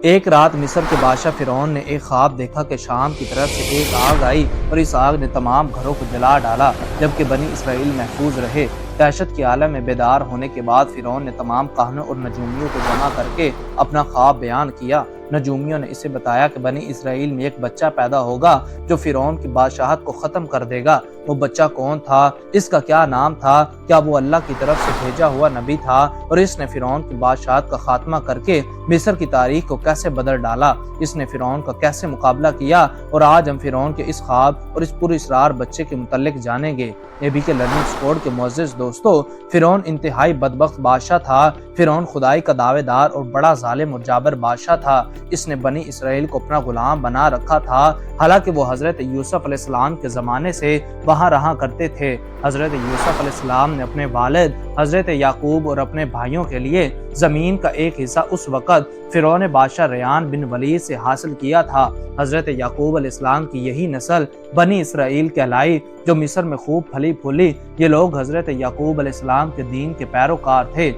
ایک رات مصر کے بادشاہ فرعون نے ایک خواب دیکھا کہ شام کی طرف سے ایک آگ آئی اور اس آگ نے تمام گھروں کو جلا ڈالا، جبکہ بنی اسرائیل محفوظ رہے۔ دہشت کی عالم میں بیدار ہونے کے بعد فرعون نے تمام کاہنوں اور نجومیوں کو جمع کر کے اپنا خواب بیان کیا۔ نجومیوں نے اسے بتایا کہ بنی اسرائیل میں ایک بچہ پیدا ہوگا جو فرعون کی بادشاہت کو ختم کر دے گا۔ وہ بچہ کون تھا؟ اس کا کیا نام تھا؟ کیا وہ اللہ کی طرف سے بھیجا ہوا نبی تھا؟ اور اس نے فرعون کی بادشاہت کا خاتمہ کر کے مصر کی تاریخ کو کیسے بدل ڈالا؟ اس نے فرعون کا کیسے مقابلہ کیا؟ اور آج ہم فرعون کے اس خواب اور اس پر اسرار بچے کے متعلق جانیں گے۔ ABK لرننگ سپورٹ کے معزز دوستو، فرعون انتہائی بدبخت بادشاہ تھا۔ فرعون خدائی کا دعوے دار اور بڑا ظالم اور جابر بادشاہ تھا۔ اس نے بنی اسرائیل کو اپنا غلام بنا رکھا تھا، حالانکہ وہ حضرت یوسف علیہ السلام کے زمانے سے وہاں رہا کرتے تھے۔ حضرت یوسف علیہ السلام نے اپنے والد حضرت یعقوب اور اپنے بھائیوں کے لیے زمین کا ایک حصہ اس وقت فرعون بادشاہ ریان بن ولید سے حاصل کیا تھا۔ حضرت یعقوب علیہ السلام کی یہی نسل بنی اسرائیل کہلائی جو مصر میں خوب پھلی پھولی۔ یہ لوگ حضرت یعقوب علیہ السلام کے دین کے پیروکار تھے۔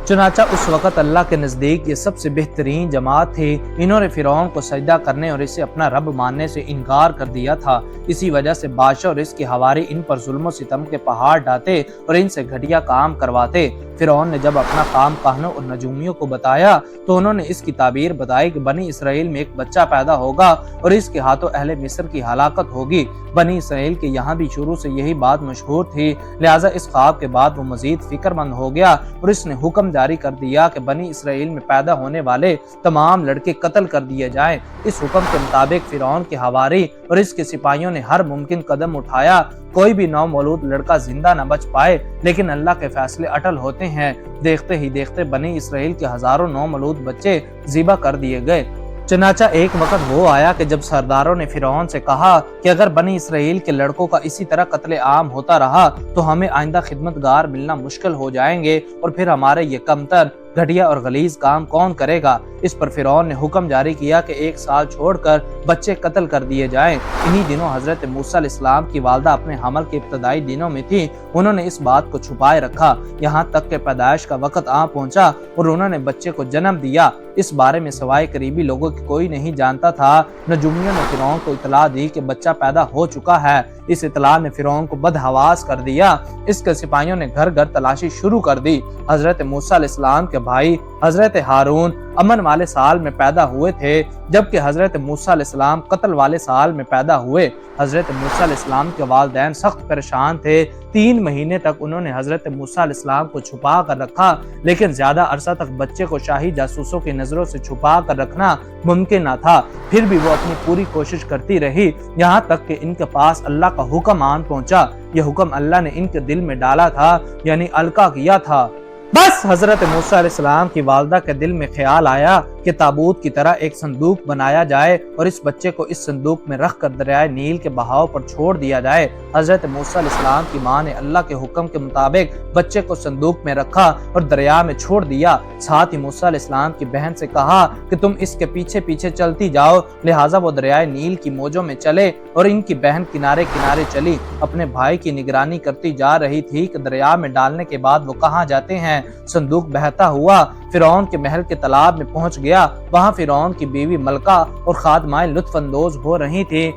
چنانچہ اس وقت اللہ کے نزدیک یہ سب سے بہترین جماعت تھی۔ انہوں نے فرعون کو سجدہ کرنے اور اسے اپنا رب ماننے سے انکار کر دیا تھا۔ اسی وجہ سے بادشاہ اور اس کے حواری ان پر ظلم و ستم کے پہاڑ ڈالتے اور ان سے گھٹیا کام کرواتے۔ فرعون نے جب اپنا کام کاہنوں اور نجومیوں کو بتایا تو انہوں نے اس کی تعبیر بتائی کہ بنی اسرائیل میں ایک بچہ پیدا ہوگا اور اس کے ہاتھوں اہل مصر کی ہلاکت ہوگی۔ بنی اسرائیل کے یہاں بھی شروع سے یہی بات مشہور تھی، لہٰذا اس خواب کے بعد وہ مزید فکر مند ہو گیا اور اس نے حکم جاری کر دیا کہ بنی اسرائیل میں پیدا ہونے والے تمام لڑکے قتل کر دیے جائیں۔ اس حکم کے مطابق فرعون کے حواری اور اس کے سپاہیوں نے ہر ممکن قدم اٹھایا، کوئی بھی نومولود لڑکا زندہ نہ بچ پائے، لیکن اللہ کے فیصلے اٹل ہوتے ہیں۔ دیکھتے ہی دیکھتے بنی اسرائیل کے ہزاروں نومولود بچے ذبح کر دیے گئے۔ چنانچہ ایک وقت وہ آیا کہ جب سرداروں نے فرعون سے کہا کہ اگر بنی اسرائیل کے لڑکوں کا اسی طرح قتل عام ہوتا رہا تو ہمیں آئندہ خدمتگار ملنا مشکل ہو جائیں گے، اور پھر ہمارے یہ کمتر، گھٹیا اور غلیظ کام کون کرے گا؟ اس پر فرعون نے حکم جاری کیا کہ 1 سال چھوڑ کر بچے قتل کر دیے جائیں۔ انہی دنوں حضرت موسیٰ علیہ السلام کی والدہ اپنے حمل کے ابتدائی دنوں میں تھی۔ انہوں نے اس بات کو چھپائے رکھا یہاں تک کہ پیدائش کا وقت آ پہنچا اور انہوں نے بچے کو جنم دیا۔ اس بارے میں سوائے قریبی لوگوں کی کوئی نہیں جانتا تھا۔ نجومیوں نے فرعون کو اطلاع دی کہ بچہ پیدا ہو چکا ہے۔ اس اطلاع نے فرعون کو بدحواس کر دیا۔ اس کے سپاہیوں نے گھر گھر تلاشی شروع کر دی۔ حضرت موسیٰ علیہ السلام کے بھائی حضرت ہارون امن والے سال میں پیدا ہوئے تھے، جبکہ حضرت موسیٰ علیہ السلام قتل والے سال میں پیدا ہوئے۔ حضرت موسیٰ علیہ السلام کے والدین سخت پریشان تھے۔ 3 مہینے تک انہوں نے حضرت موسیٰ علیہ السلام کو چھپا کر رکھا، لیکن زیادہ عرصہ تک بچے کو شاہی جاسوسوں کی نظروں سے چھپا کر رکھنا ممکن نہ تھا۔ پھر بھی وہ اپنی پوری کوشش کرتی رہی، یہاں تک کہ ان کے پاس اللہ کا حکم آن پہنچا۔ یہ حکم اللہ نے ان کے دل میں ڈالا تھا، یعنی القا کیا تھا۔ بس حضرت موسیٰ علیہ السلام کی والدہ کے دل میں خیال آیا کہ تابوت کی طرح ایک صندوق بنایا جائے اور اس بچے کو اس صندوق میں رکھ کر دریائے نیل کے بہاؤ پر چھوڑ دیا جائے۔ حضرت موسیٰ علیہ السلام کی ماں نے اللہ کے حکم کے مطابق بچے کو صندوق میں رکھا اور دریا میں چھوڑ دیا۔ ساتھ ہی موسیٰ علیہ السلام کی بہن سے کہا کہ تم اس کے پیچھے پیچھے چلتی جاؤ، لہٰذا وہ دریائے نیل کی موجوں میں چلے اور ان کی بہن کنارے کنارے چلی، اپنے بھائی کی نگرانی کرتی جا رہی تھی کہ دریا میں ڈالنے کے بعد وہ کہاں جاتے ہیں۔ صندوق بہتا ہوا فرعون کے محل کے تالاب میں پہنچ گیا۔ وہاں فرعون کی بیوی ملکہ اور خادمائیں لطف اندوز ہو رہی تھی۔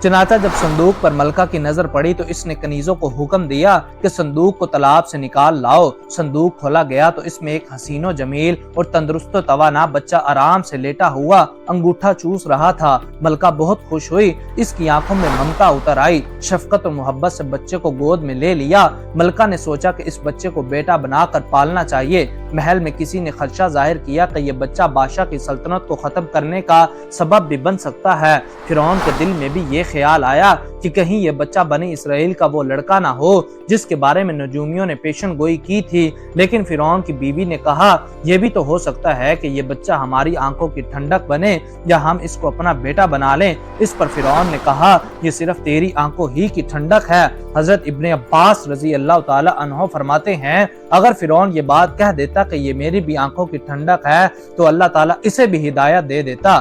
چنانچہ جب صندوق پر ملکہ کی نظر پڑی تو اس نے کنیزوں کو حکم دیا کہ صندوق کو تالاب سے نکال لاؤ۔ صندوق کھولا گیا تو اس میں ایک حسین و جمیل اور تندرست و توانا بچہ آرام سے لیٹا ہوا انگوٹھا چوس رہا تھا۔ ملکہ بہت خوش ہوئی، اس کی آنکھوں میں ممتا اتر آئی، شفقت اور محبت سے بچے کو گود میں لے لیا۔ ملکہ نے سوچا کہ اس بچے کو بیٹا بنا کر پالنا چاہیے۔ محل میں کسی نے خدشہ ظاہر کیا کہ یہ بچہ بادشاہ کی سلطنت کو ختم کرنے کا سبب بھی بن سکتا ہے۔ فرعون کے دل میں بھی یہ خیال آیا کہ کہیں یہ بچہ بنی اسرائیل کا وہ لڑکا نہ ہو جس کے بارے میں نجومیوں نے پیشن گوئی کی تھی۔ لیکن فرعون کی بیوی نے کہا یہ بھی تو ہو سکتا ہے کہ یہ بچہ ہماری آنکھوں کی ٹھنڈک بنے یا ہم اس کو اپنا بیٹا بنا لیں۔ اس پر فرعون نے کہا یہ صرف تیری آنکھوں ہی کی ٹھنڈک ہے۔ حضرت ابن عباس رضی اللہ تعالی عنہ فرماتے ہیں اگر فرعون یہ بات کہہ دیتا کہ یہ میری بھی آنکھوں کی ٹھنڈک ہے تو اللہ تعالیٰ اسے بھی ہدایت دے دیتا۔